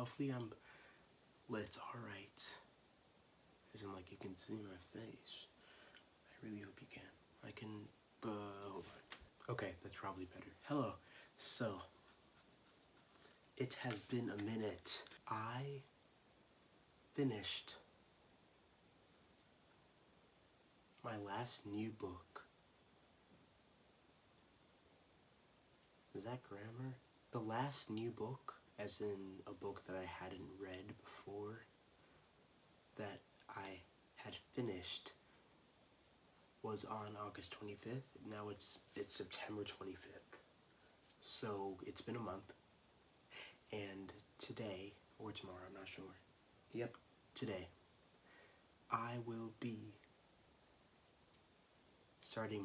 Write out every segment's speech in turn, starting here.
hopefully it's alright. Isn't like you can see my face. I really hope you can. I can, hold on. Okay, that's probably better. Hello. So, it has been a minute. I finished my last new book. Is that grammar? The last new book, as in a book that I hadn't read before, that I had finished, was on August 25th. Now it's September 25th. So it's been a month. And today, or tomorrow, I'm not sure. Yep, today, I will be starting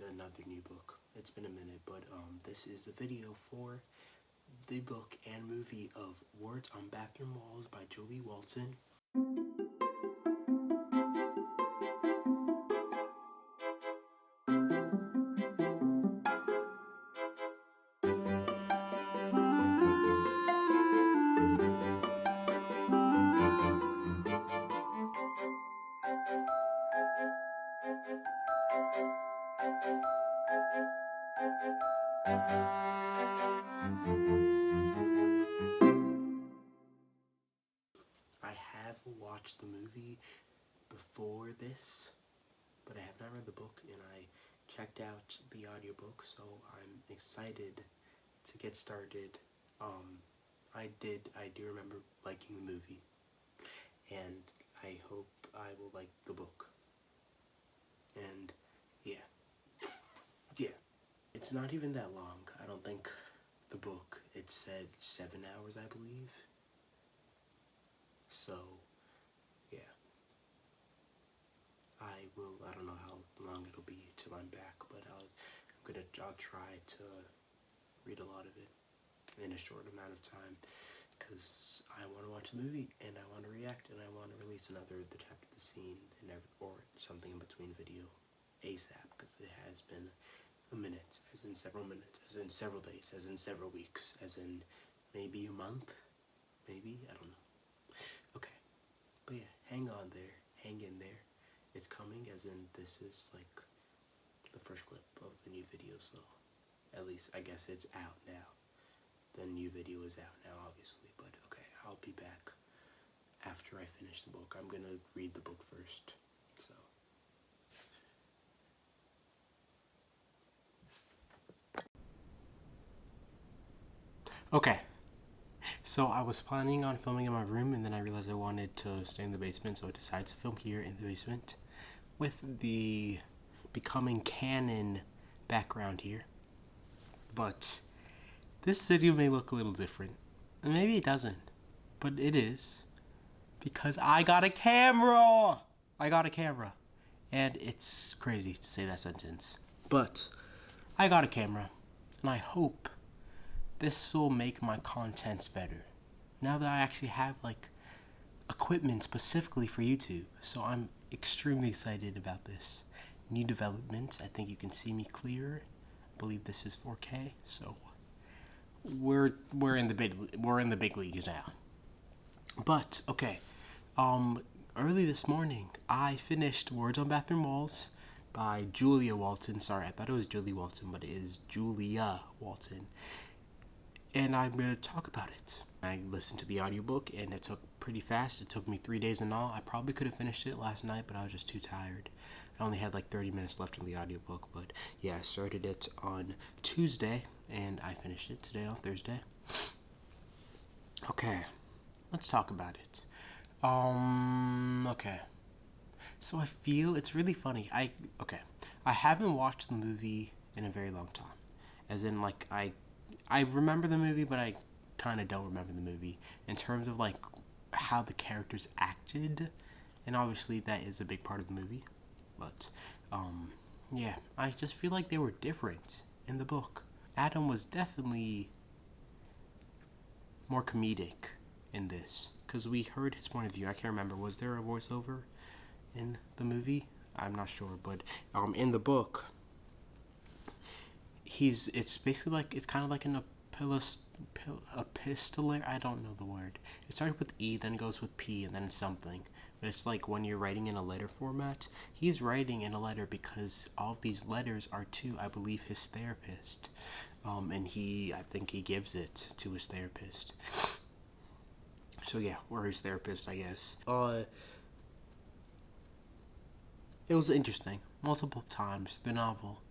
another new book. It's been a minute, but this is the video for the book and movie of Words on Bathroom Walls by Julie Walton. I have watched the movie before this, but I have not read the book, and I checked out the audiobook, so I'm excited to get started. I do remember liking the movie, and I hope I will like the book. And yeah. It's not even that long. I don't think the book, it said 7 hours, I believe. So, yeah. I don't know how long it'll be till I'm back, but I'll try to read a lot of it in a short amount of time, because I want to watch the movie, and I want to react, and I want to release another The Chapter, The Scene, or something in between video ASAP, because it has been a minute, as in several minutes, as in several days, as in several weeks, as in maybe a month, maybe, I don't know. Okay, but yeah, hang in there, it's coming, as in this is like the first clip of the new video, so at least I guess it's out now. The new video is out now, obviously, but okay, I'll be back after I finish the book. I'm gonna read the book first, so. Okay, so I was planning on filming in my room, and then I realized I wanted to stay in the basement, so I decided to film here in the basement with the becoming canon background here. But this video may look a little different, and maybe it doesn't, but it is, because I got a camera! And it's crazy to say that sentence, but I got a camera, and I hope this will make my contents better. Now that I actually have like equipment specifically for YouTube, so I'm extremely excited about this new development. I think you can see me clear. I believe this is 4K, so we're in the big leagues now. But okay, early this morning I finished Words on Bathroom Walls by Julia Walton. Sorry, I thought it was Julie Walton, but it is Julia Walton. And I'm going to talk about it. I listened to the audiobook, and it took pretty fast. It took me 3 days in all. I probably could have finished it last night, but I was just too tired. I only had like 30 minutes left on the audiobook, but yeah, I started it on Tuesday, and I finished it today on Thursday. Okay, let's talk about it. Okay. So I feel it's really funny. I haven't watched the movie in a very long time. As in, like, I remember the movie, but I kind of don't remember the movie in terms of like how the characters acted, and obviously that is a big part of the movie. But yeah, I just feel like they were different in the book. Adam was definitely more comedic in this, because we heard his point of view. I can't remember, was there a voiceover in the movie? I'm not sure, but in the book, it's basically like, it's kind of like an epistolary. I don't know the word. It starts with E, then goes with P, and then something. But it's like when you're writing in a letter format. He's writing in a letter because all of these letters are to, I believe, his therapist. And I think he gives it to his therapist. So yeah, or his therapist, I guess. It was interesting. Multiple times, the novel.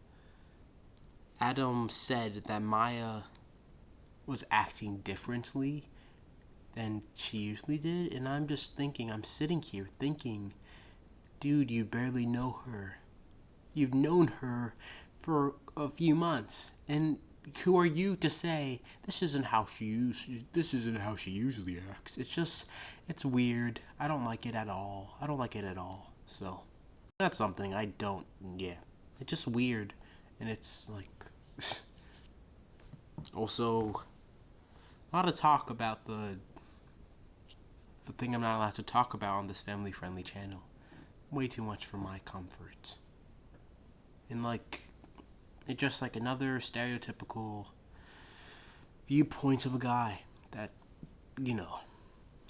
Adam said that Maya was acting differently than she usually did, and I'm sitting here thinking, dude, you barely know her. You've known her for a few months, and who are you to say this isn't how she usually acts? It's weird. I don't like it at all. So that's something I don't. Yeah, it's just weird, and it's like also a lot of talk about the thing I'm not allowed to talk about on this family-friendly channel. Way too much for my comfort. And it's just like another stereotypical viewpoint of a guy that, you know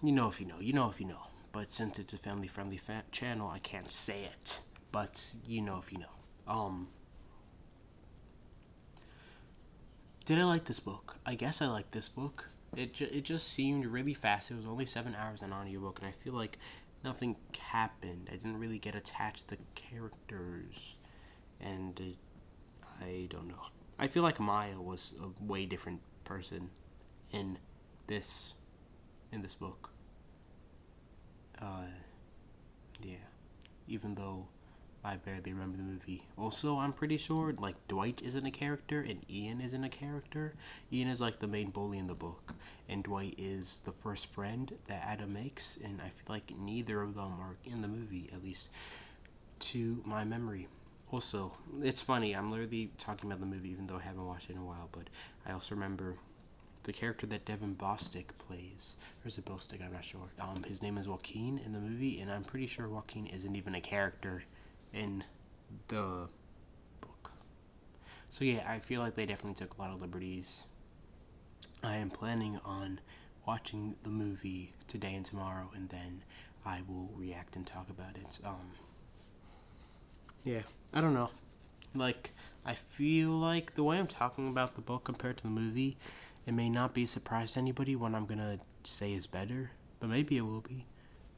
if you know. But since it's a family-friendly channel, I can't say it. But you know if you know. Did I like this book? I guess I liked this book. It just seemed really fast. It was only 7 hours on audiobook, and I feel like nothing happened. I didn't really get attached to the characters, and I don't know. I feel like Maya was a way different person in this book. Yeah. Even though I barely remember the movie. Also, I'm pretty sure Dwight isn't a character and Ian isn't a character. Ian is like the main bully in the book, and Dwight is the first friend that Adam makes, and I feel like neither of them are in the movie, at least to my memory. Also, it's funny, I'm literally talking about the movie even though I haven't watched it in a while, but I also remember the character that Devin Bostick plays. Or is it Bostick? I'm not sure. His name is Joaquin in the movie, and I'm pretty sure Joaquin isn't even a character in the book. So yeah, I feel like they definitely took a lot of liberties. I am planning on watching the movie today and tomorrow, and then I will react and talk about it. Yeah, I don't know. I feel like the way I'm talking about the book compared to the movie, it may not be a surprise to anybody when I'm gonna say is better, but maybe it will be.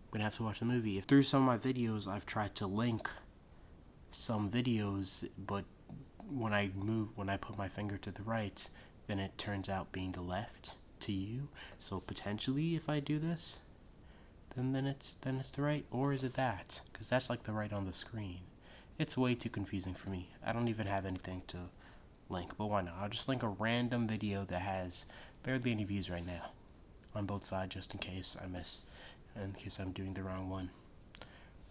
I'm gonna have to watch the movie. If through some of my videos I've tried to link some videos, but when I put my finger to the right, then it turns out being the left to you. So potentially, if I do this, then it's the right, or is it that? Because that's like the right on the screen. It's way too confusing for me. I don't even have anything to link, but why not? I'll just link a random video that has barely any views right now on both sides, just in case I miss, in case I'm doing the wrong one.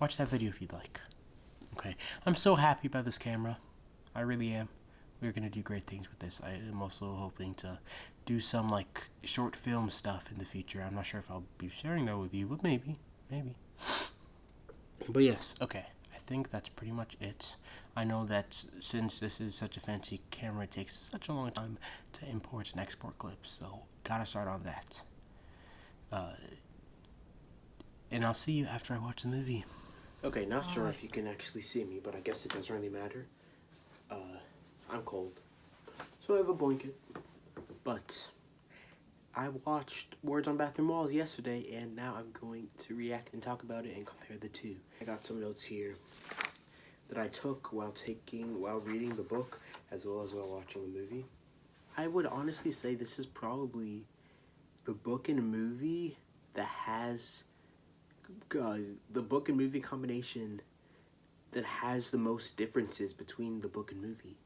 Watch that video if you'd like. Okay, I'm so happy about this camera. I really am. We're gonna do great things with this. I am also hoping to do some short film stuff in the future. I'm not sure if I'll be sharing that with you, but maybe. But yes, okay. I think that's pretty much it. I know that since this is such a fancy camera, it takes such a long time to import and export clips, so gotta start on that. And I'll see you after I watch the movie. Okay, not sure if you can actually see me, but I guess it doesn't really matter. I'm cold, so I have a blanket. But I watched Words on Bathroom Walls yesterday, and now I'm going to react and talk about it and compare the two. I got some notes here that I took while reading the book, as well as while watching the movie. I would honestly say this is probably the book and movie that has the book and movie combination that has the most differences between the book and movie.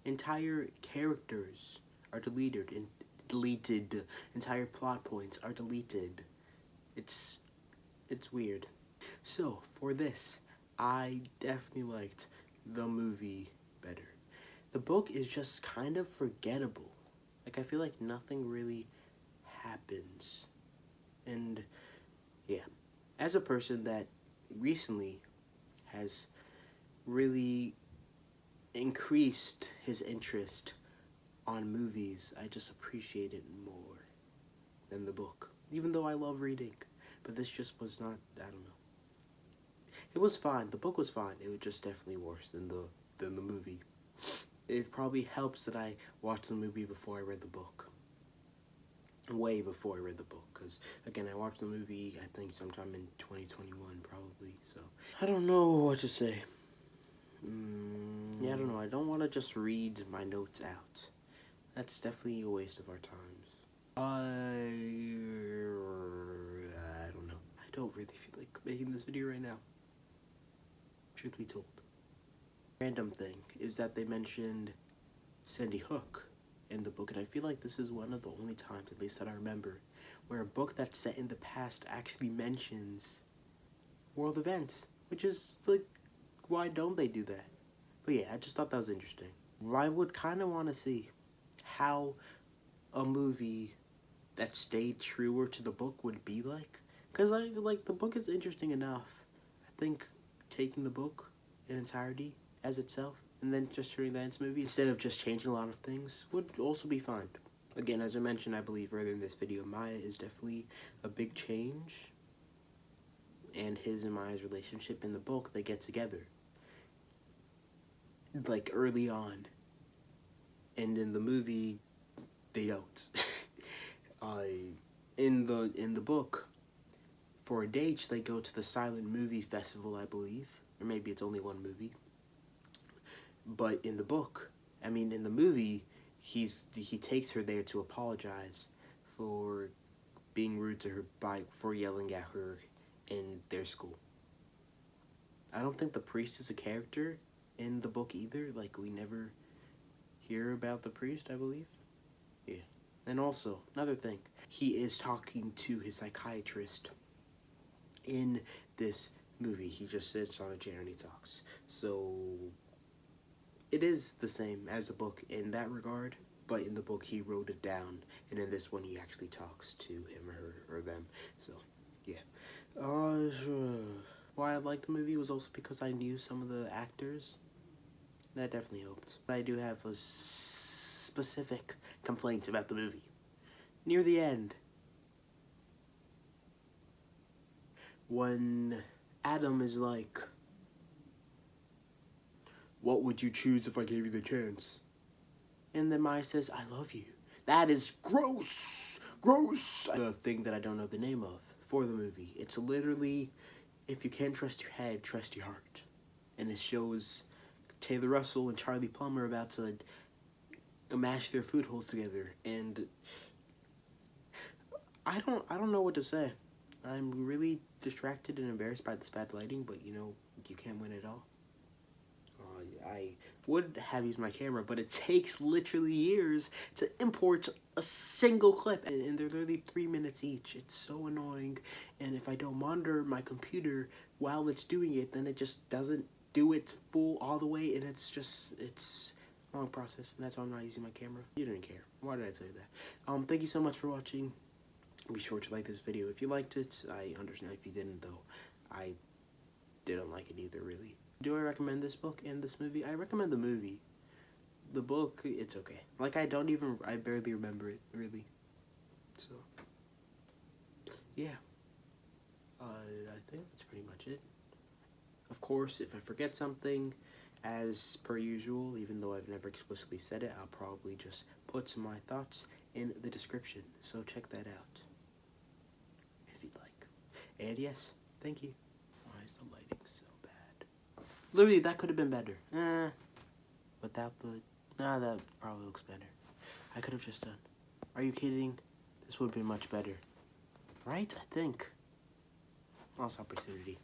Entire characters are deleted. Entire plot points are deleted. It's weird. So for this, I definitely liked the movie better. The book is just kind of forgettable. I feel like nothing really happens. And yeah, as a person that recently has really increased his interest on movies, I just appreciate it more than the book. Even though I love reading, but this just was not, I don't know. It was fine. The book was fine. It was just definitely worse than the movie. It probably helps that I watched the movie before I read the book. Way before I read the book, because again, I watched the movie I think sometime in 2021 probably, so I don't know what to say. Yeah, I don't know. I don't want to just read my notes out. That's definitely a waste of our times. I don't know. I don't really feel like making this video right now, truth be told. Random thing is that they mentioned Sandy Hook in the book, and I feel like this is one of the only times, at least that I remember, where a book that's set in the past actually mentions world events, which is like, why don't they do that? But yeah, I just thought that was interesting. I would kind of want to see how a movie that stayed truer to the book would be like, because like the book is interesting enough. I think taking the book in entirety as itself and then just turning that into a movie instead of just changing a lot of things would also be fine. Again, as I mentioned, I believe earlier in this video, Maya is definitely a big change, and his and Maya's relationship in the book, they get together like early on, and in the movie they don't. In the book, for a date they go to the silent movie festival, I believe, or maybe it's only one movie. But in the book, I mean, in the movie, he takes her there to apologize for being rude to her for yelling at her in their school. I don't think the priest is a character in the book either. Like, we never hear about the priest, I believe. Yeah. And also, another thing, he is talking to his psychiatrist in this movie. He just sits on a chair and he talks. So it is the same as the book in that regard, but in the book he wrote it down, and in this one he actually talks to him or her or them. So yeah. Why I liked the movie was also because I knew some of the actors. That definitely helped. But I do have a specific complaints about the movie. Near the end, when Adam is like, "What would you choose if I gave you the chance?" And then Maya says, "I love you." That is gross! Gross! The thing that I don't know the name of for the movie. It's literally, if you can't trust your head, trust your heart. And it shows Taylor Russell and Charlie Plummer about to mash their food holes together. And I don't know what to say. I'm really distracted and embarrassed by this bad lighting, but you know, you can't win it all. I would have used my camera, but it takes literally years to import a single clip, and they're literally 3 minutes each. It's so annoying, and if I don't monitor my computer while it's doing it, then it just doesn't do it full all the way, and it's a long process, and that's why I'm not using my camera. You didn't care. Why did I tell you that? Thank you so much for watching. Be sure to like this video if you liked it. I understand if you didn't, though. I didn't like it either, really. Do I recommend this book and this movie? I recommend the movie. The book, it's okay. Like, I barely remember it, really. So, yeah. I think that's pretty much it. Of course, if I forget something, as per usual, even though I've never explicitly said it, I'll probably just put some of my thoughts in the description. So check that out, if you'd like. And yes, thank you. Why is the lighting so bad? Literally, that could have been better. Without the... Nah, that probably looks better. I could have just done... Are you kidding? This would have been much better. Right? I think. Lost opportunity.